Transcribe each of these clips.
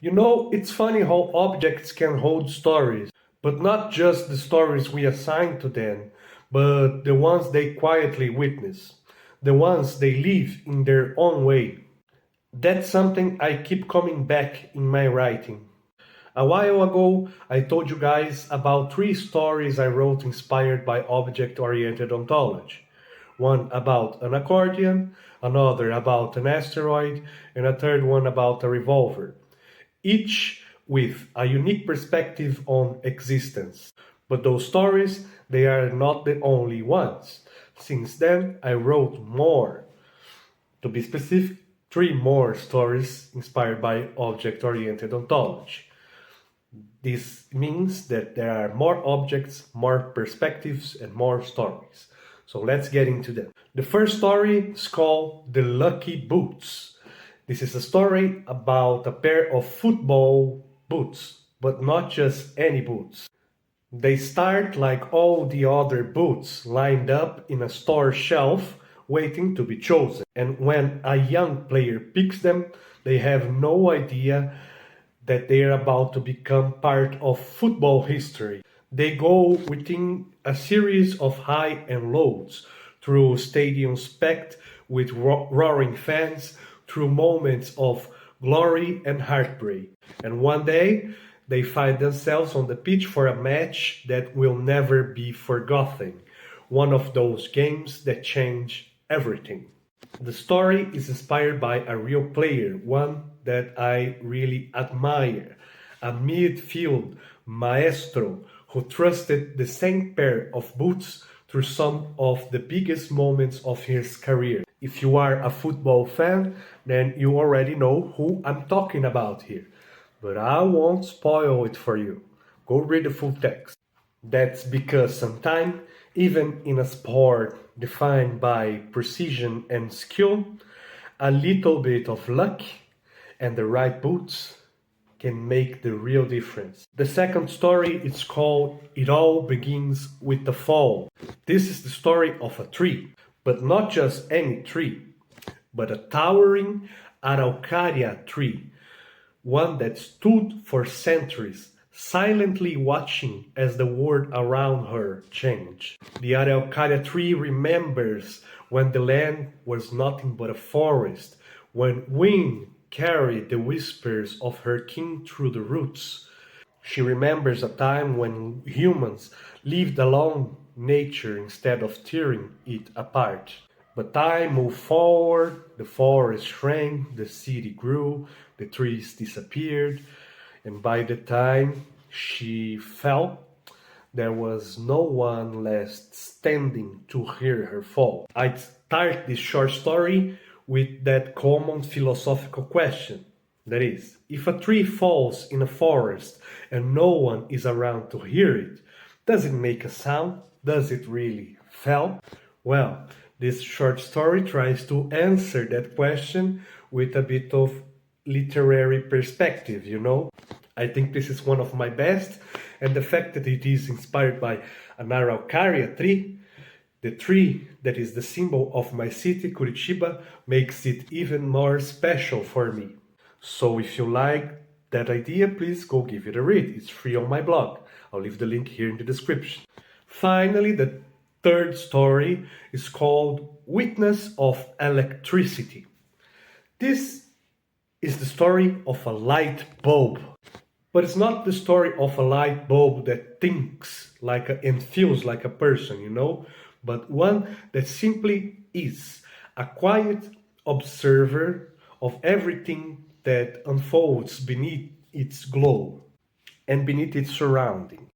You know, it's funny how objects can hold stories, but not just the stories we assign to them, but the ones they quietly witness, the ones they live in their own way. That's something I keep coming back in my writing. A while ago, I told you guys about three stories I wrote inspired by object oriented ontology. One about an accordion, another about an asteroid, and a third one about a revolver, each with a unique perspective on existence. But those stories, they are not the only ones. Since then, I wrote more. To be specific, three more stories inspired by object oriented ontology. This means that there are more objects, more perspectives, and more stories. So let's get into them. The first story is called The Lucky Boots. This is a story about a pair of football boots, but not just any boots. They start like all the other boots, lined up in a store shelf, waiting to be chosen. And when a young player picks them, they have no idea that they are about to become part of football history. They go within a series of high and lows, through stadiums packed with roaring fans, through moments of glory and heartbreak. And one day, they find themselves on the pitch for a match that will never be forgotten. One of those games that change everything. The story is inspired by a real player, one that I really admire, a midfield maestro who trusted the same pair of boots through some of the biggest moments of his career. If you are a football fan, then you already know who I'm talking about here. But I won't spoil it for you. Go read the full text. That's because sometimes, even in a sport defined by precision and skill, a little bit of luck and the right boots can make the real difference. The second story is called It All Begins with the Fall. This is the story of a tree, but not just any tree, but a towering Araucaria tree, one that stood for centuries, silently watching as the world around her changed. The Araucaria tree remembers when the land was nothing but a forest, when wind carried the whispers of her king through the roots. She remembers a time when humans lived along nature instead of tearing it apart. But time moved forward, the forest shrank, the city grew, the trees disappeared, and by the time she fell, there was no one left standing to hear her fall. I start this short story with that common philosophical question. That is, if a tree falls in a forest and no one is around to hear it, does it make a sound? Does it really fall? Well, this short story tries to answer that question with a bit of literary perspective, you know? I think this is one of my best, and the fact that it is inspired by an Araucaria tree, the tree that is the symbol of my city, Curitiba, makes it even more special for me. So if you like that idea, please go give it a read. It's free on my blog. I'll leave the link here in the description. Finally, the third story is called Witness of Electricity. This is the story of a light bulb. But it's not the story of a light bulb that thinks and feels like a person, you know, but one that simply is a quiet observer of everything that unfolds beneath its glow and beneath its surrounding.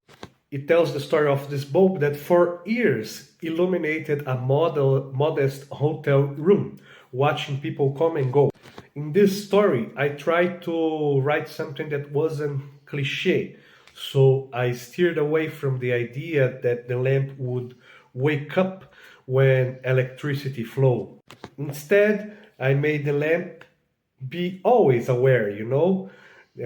It tells the story of this bulb that for years illuminated a modest hotel room, watching people come and go. In this story, I tried to write something that wasn't cliche, so I steered away from the idea that the lamp would wake up when electricity flowed. Instead, I made the lamp be always aware, you know?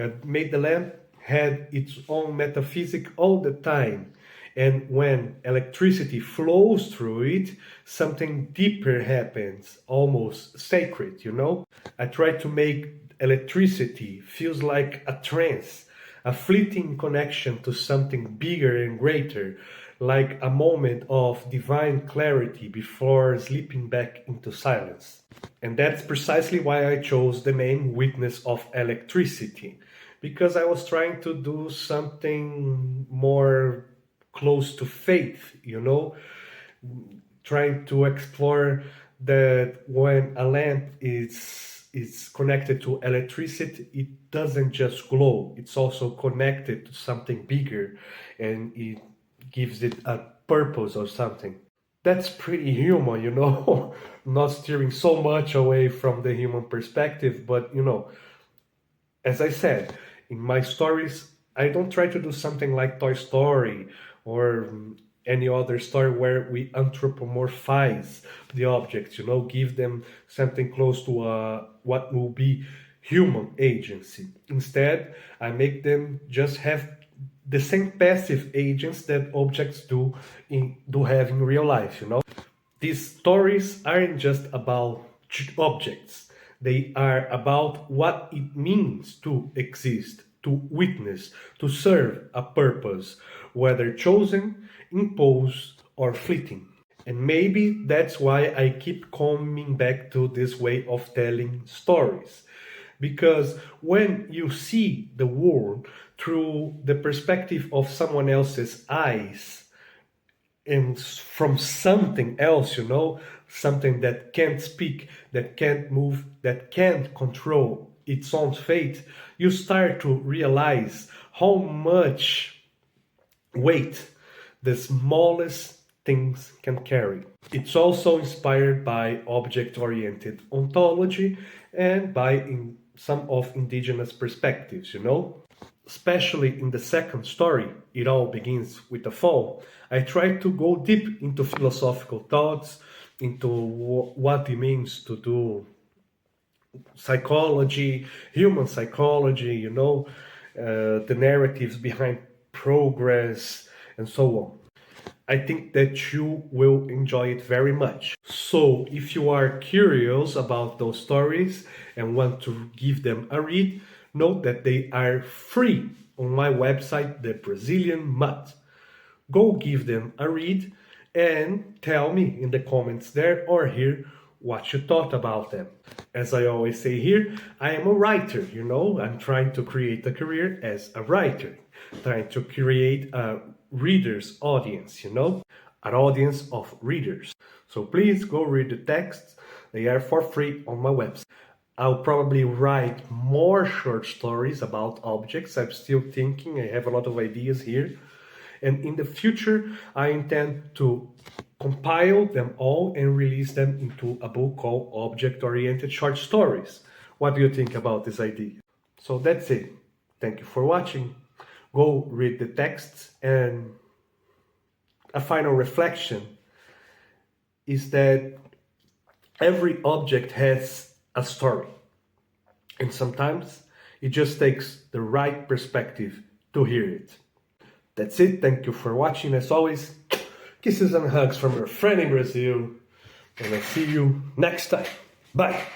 I made the lamp had its own metaphysic all the time. And when electricity flows through it, something deeper happens, almost sacred, you know? I try to make electricity feels like a trance, a fleeting connection to something bigger and greater, like a moment of divine clarity before slipping back into silence. And that's precisely why I chose the name Witness of Electricity, because I was trying to do something more close to faith, trying to explore that when a lamp is connected to electricity, it doesn't just glow, it's also connected to something bigger, and it gives it a purpose or something. That's pretty human, not steering so much away from the human perspective, but as I said, in my stories, I don't try to do something like Toy Story or any other story where we anthropomorphize the objects, give them something close to what will be human agency. Instead, I make them just have the same passive agents that objects do have in real life. These stories aren't just about objects. They are about what it means to exist, to witness, to serve a purpose, whether chosen, imposed, or fleeting. And maybe that's why I keep coming back to this way of telling stories. Because when you see the world through the perspective of someone else's eyes, and from something else, something that can't speak, that can't move, that can't control its own fate, you start to realize how much weight the smallest things can carry. It's also inspired by object-oriented ontology and by some of indigenous perspectives, Especially in the second story, It All Begins with a Fall, I try to go deep into philosophical thoughts, into what it means to do psychology, human psychology, the narratives behind progress, and so on. I think that you will enjoy it very much. So, if you are curious about those stories and want to give them a read, note that they are free on my website, The Brazilian Mutt. Go give them a read and tell me in the comments there or here what you thought about them. As I always say here, I am a writer, I'm trying to create a career as a writer, trying to create a reader's audience, an audience of readers. So please go read the texts, they are for free on my website. I'll probably write more short stories about objects. I'm still thinking, I have a lot of ideas here. And in the future, I intend to compile them all and release them into a book called Object-Oriented Short Stories. What do you think about this idea? So that's it. Thank you for watching. Go read the texts, and a final reflection is that every object has a story, and sometimes it just takes the right perspective to hear it. That's it. Thank you for watching. As always, kisses and hugs from your friend in Brazil, and I'll see you next time. Bye.